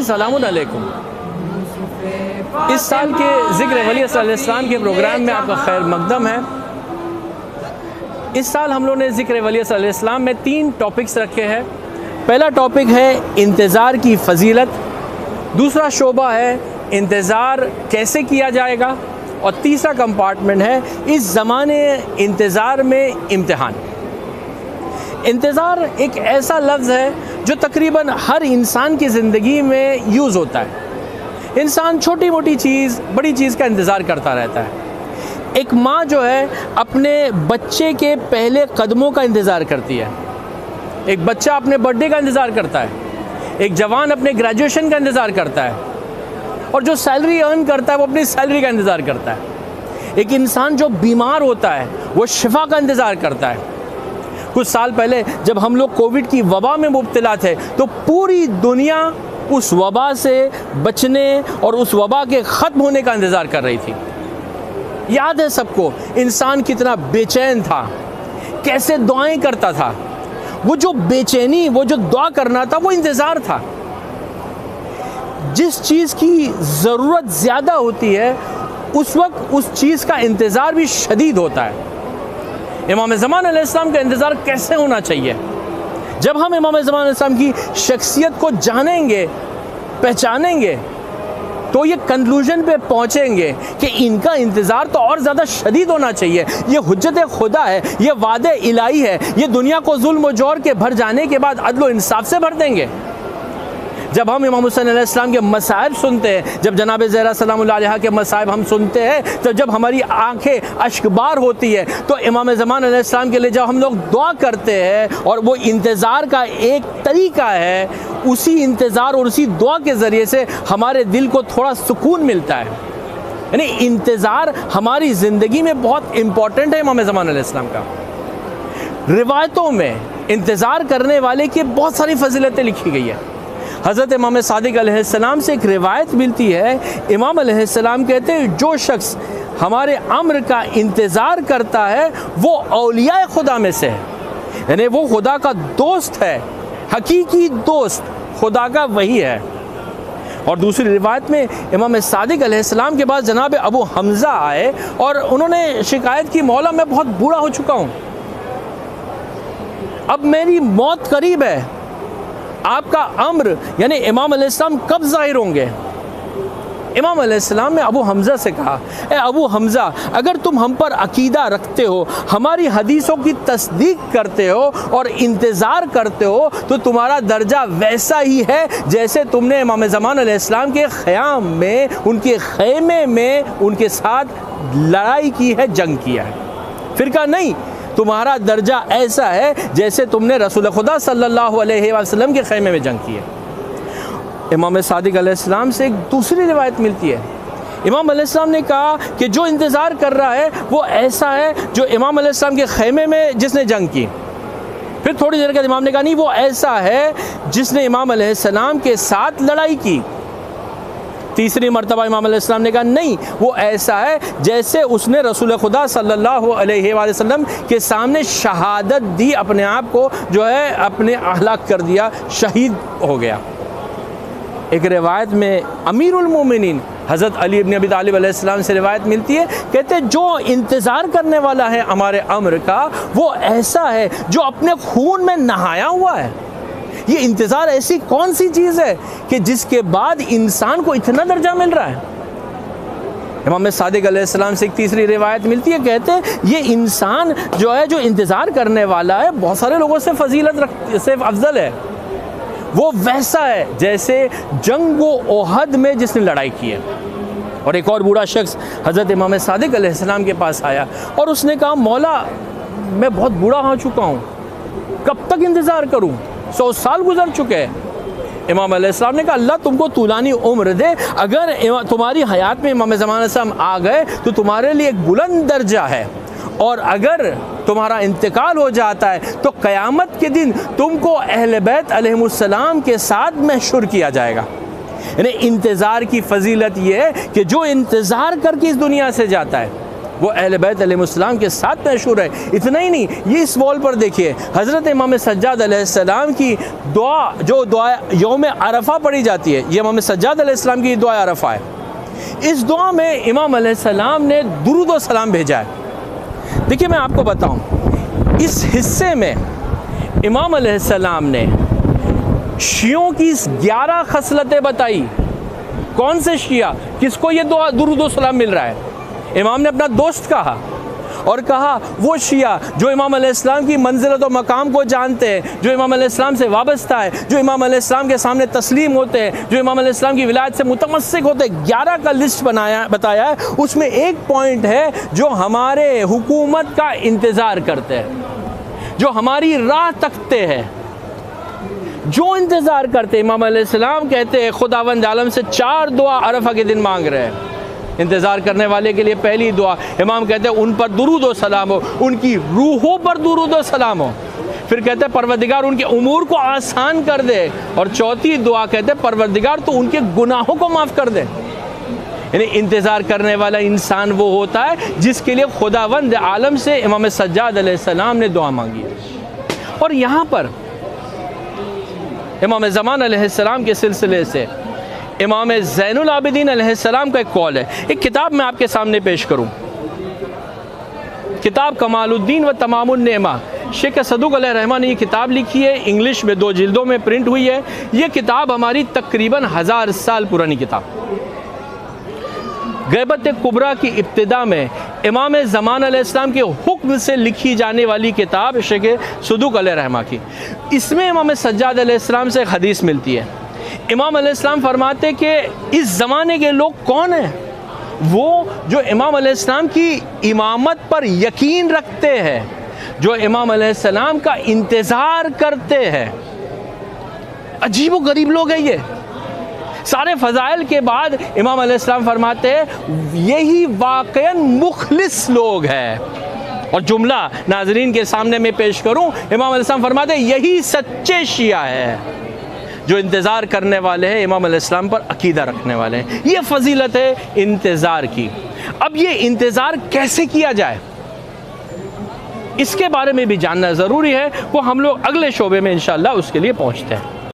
अस्सलामुन अलैकुम। इस साल के ज़िक्र वली अलैहिस्सलाम के प्रोग्राम में आपका खैर मकदम है। इस साल हम लोगों ने ज़िक्र वली अलैहिस्सलाम में 3 टॉपिक्स रखे हैं। पहला टॉपिक है इंतज़ार की फ़जीलत, दूसरा शोबा है इंतज़ार कैसे किया जाएगा, और तीसरा कंपार्टमेंट है इस ज़माने इंतज़ार में इम्तिहान। इंतज़ार एक ऐसा लफ्ज़ है जो तकरीबन हर इंसान की ज़िंदगी में यूज़ होता है। इंसान छोटी मोटी चीज़ बड़ी चीज़ का इंतज़ार करता रहता है। एक माँ जो है अपने बच्चे के पहले कदमों का इंतज़ार करती है, एक बच्चा अपने बर्थडे का इंतज़ार करता है, एक जवान अपने ग्रेजुएशन का इंतज़ार करता है, और जो सैलरी अर्न करता है वो अपनी सैलरी का इंतज़ार करता है। एक इंसान जो बीमार होता है वो शिफा का इंतज़ार करता है। कुछ साल पहले जब हम लोग कोविड की वबा में मुब्तला थे तो पूरी दुनिया उस वबा से बचने और उस वबा के ख़त्म होने का इंतज़ार कर रही थी। याद है सबको इंसान कितना बेचैन था, कैसे दुआएं करता था। वो जो बेचैनी, वो जो दुआ करना था, वो इंतज़ार था। जिस चीज़ की ज़रूरत ज़्यादा होती है उस वक्त उस चीज़ का इंतज़ार भी शदीद होता है। इमाम ज़मान अलैहिस्सलाम का इंतज़ार कैसे होना चाहिए? जब हम इमाम ज़मान अलैहिस्सलाम की शख्सियत को जानेंगे, पहचानेंगे, तो ये कंक्लूजन पे पहुँचेंगे कि इनका इंतज़ार तो और ज़्यादा शदीद होना चाहिए। ये हुज्जत खुदा है, ये वादे इलाही है, ये दुनिया को जुल्म व जौर के भर जाने के बाद अदल व इंसाफ से भर देंगे। जब हम इमाम हुसैन अलैहिस्सलाम के मसाइब सुनते हैं, जब जनाब ज़हरा सलामुल्लाह अलैहा के मसाइब हम सुनते हैं, तो जब हमारी आंखें अश्कबार होती है, तो इमाम ज़मान अलैहिस्सलाम के लिए जब हम लोग दुआ करते हैं, और वो इंतज़ार का एक तरीका है, उसी इंतज़ार और उसी दुआ के ज़रिए से हमारे दिल को थोड़ा सुकून मिलता है। यानी इंतज़ार हमारी ज़िंदगी में बहुत इम्पॉर्टेंट है। इमाम ज़मान अलैहिस्सलाम का रिवायतों में इंतज़ार करने वाले की बहुत सारी फजीलतें लिखी गई है। हज़रत इमाम सादिक अलैहिस्सलाम से एक रिवायत मिलती है। इमाम अलैहिस्सलाम कहते हैं जो शख्स हमारे अम्र का इंतज़ार करता है वो औलिया खुदा में से है, यानी वो खुदा का दोस्त है, हकीकी दोस्त खुदा का वही है। और दूसरी रिवायत में इमाम सादिक अलैहिस्सलाम के पास जनाब अबू हमज़ा आए और उन्होंने शिकायत की, मौला मैं बहुत बूढ़ा हो चुका हूँ, अब मेरी मौत करीब है, आपका अम्र यानी इमाम अलैहिस्सलाम कब ज़ाहिर होंगे? इमाम अलैहिस्सलाम ने अबू हमज़ा से कहा, ए अबू हमज़ा, अगर तुम हम पर अकीदा रखते हो, हमारी हदीसों की तस्दीक करते हो और इंतज़ार करते हो, तो तुम्हारा दर्जा वैसा ही है जैसे तुमने इमाम ज़मान अलैहिस्सलाम के ख़याम में, उनके ख़ैमे में उनके साथ लड़ाई की है, जंग किया है। फिर कहा नहीं, तुम्हारा दर्जा ऐसा है जैसे तुमने रसूल खुदा सल्लल्लाहु अलैहि वसल्लम के ख़ैमे में जंग की है। इमाम सादिक अलैहिस्सलाम से एक दूसरी रिवायत मिलती है। इमाम अलैहिस्सलाम ने कहा कि जो इंतज़ार कर रहा है वो ऐसा है जो इमाम अलैहिस्सलाम के ख़ैमे में जिसने जंग की। फिर थोड़ी देर के इमाम ने कहा नहीं, वो ऐसा है जिसने इमाम अलैहिस्सलाम के साथ लड़ाई की। तीसरी मरतबा इमाम अलैहिस्सलाम ने कहा नहीं, वो ऐसा है जैसे उसने रसूल खुदा सल्लल्लाहु अलैहि वसल्लम के सामने शहादत दी, अपने आप को जो है अपने हलाक कर दिया, शहीद हो गया। एक रिवायत में अमीरुल मोमिनीन हज़रत अली इब्न अबी तालिब अलैहिस्सलाम से रिवायत मिलती है, कहते हैं जो इंतज़ार करने वाला है हमारे अम्र का वो ऐसा है जो अपने खून में नहाया हुआ है। ये इंतज़ार ऐसी कौन सी चीज़ है कि जिसके बाद इंसान को इतना दर्जा मिल रहा है? इमाम सादिक अलैहिस्सलाम से एक तीसरी रिवायत मिलती है, कहते हैं ये इंसान जो है, जो इंतज़ार करने वाला है, बहुत सारे लोगों से फजीलत से अफजल है। वो वैसा है जैसे जंग ओहद में जिसने लड़ाई की है। और एक और बूढ़ा शख्स हज़रत इमाम सादिक अलैहिस्सलाम के पास आया और उसने कहा, मौला मैं बहुत बूढ़ा हो चुका हूँ, कब तक इंतज़ार करूँ? 100 साल गुजर चुके हैं। इमाम अलैहिस्सलाम ने कहा अल्लाह तुमको तूलानी उम्र दे, अगर तुम्हारी हयात में इमाम ज़मान अलैहिस्सलाम आ गए तो तुम्हारे लिए एक बुलंद दर्जा है, और अगर तुम्हारा इंतकाल हो जाता है तो क़यामत के दिन तुमको अहले बैत अलैहिमुस्सलाम के साथ महशूर किया जाएगा। यानी इंतज़ार की फ़जीलत ये है कि जो इंतज़ार करके इस दुनिया से जाता है वो अहले बैत अलैहिस्सलाम के साथ मशहूर है। इतना ही नहीं, ये इस वॉल पर देखिए हज़रत इमाम सज्जाद अलैहिस्सलाम की दुआ, जो दुआ यौम अरफा पढ़ी जाती है, ये इमाम सज्जाद अलैहिस्सलाम की दुआ अरफा है। इस दुआ में इमाम अलैहिस्सलाम ने दुरूद व सलाम भेजा है। देखिए मैं आपको बताऊं, इस हिस्से में इमाम अलैहिस्सलाम ने शियों की 11 खसलतें बताई। कौन से शिया, किसको ये दुआ दुरूद व सलाम मिल रहा है? इमाम ने अपना दोस्त कहा और कहा वो शिया जो इमाम अलैहिस्सलाम की मंजिलत और मकाम को जानते हैं, जो इमाम अलैहिस्सलाम से वाबस्ता है, जो इमाम अलैहिस्सलाम के सामने तस्लीम होते हैं, जो इमाम अलैहिस्सलाम की विलायत से मुतमस्सिक होते हैं। 11 का लिस्ट बताया है। उसमें एक पॉइंट है जो हमारे हुकूमत का इंतज़ार करते हैं, जो हमारी राह तकते हैं, जो इंतज़ार करते हैं। इमाम अलैहिस्सलाम कहते हैं खुदावंद आलम से 4 दुआ अरफा के दिन मांग रहे हैं। इंतज़ार करने वाले के लिए पहली दुआ, इमाम कहते हैं उन पर दुरूद व सलाम हो, उनकी रूहों पर दुरूद व सलाम हो। फिर कहते हैं परवरदिगार उनके उमूर को आसान कर दे। और चौथी दुआ कहते हैं परवरदिगार तो उनके गुनाहों को माफ़ कर दे। यानी इंतज़ार करने वाला इंसान वो होता है जिसके लिए खुदावंद आलम से इमाम सज्जाद अलैहिस्सलाम ने दुआ मांगी। और यहाँ पर इमाम ज़मान अलैहिस्सलाम के सिलसिले से इमाम ज़ैनुल आबिदीन अलैहिस्सलाम का एक कौल है। एक किताब मैं आपके सामने पेश करूं, किताब कमालुद्दीन व तमामुन नेमा, शेख सदुक अलैहिर्रहमान ने ये किताब लिखी है। इंग्लिश में 2 जिल्दों में प्रिंट हुई है। ये किताब हमारी तकरीबन 1000 साल पुरानी किताब। गैबत कुबरा की इब्तिदा में इमाम ज़मान अलैहिस्सलाम के हुक्म से लिखी जाने वाली किताब शेख सदुक अलैहिर्रहमान की। इसमें इमाम सज्जाद अलैहिस्सलाम से एक हदीस मिलती है। इमाम अलैहिस्सलाम फरमाते कि इस ज़माने के लोग कौन हैं? वो जो इमाम अलैहिस्सलाम की इमामत पर यकीन रखते हैं, जो इमाम अलैहिस्सलाम का इंतज़ार करते हैं। अजीब व गरीब लोग हैं ये। सारे फ़ज़ाइल के बाद इमाम अलैहिस्सलाम फरमाते हैं यही वाक़ईन मुखलिस लोग हैं। और जुमला नाज़रीन के सामने मैं पेश करूं, इमाम अलैहिस्सलाम फरमाते हैं यही सच्चे शिया है जो इंतज़ार करने वाले हैं, इमाम अलैहिस्सलाम पर अकीदा रखने वाले हैं। ये फजीलत है इंतज़ार की। अब ये इंतज़ार कैसे किया जाए, इसके बारे में भी जानना ज़रूरी है। वो हम लोग अगले शोबे में इंशाअल्लाह उसके लिए पहुँचते हैं।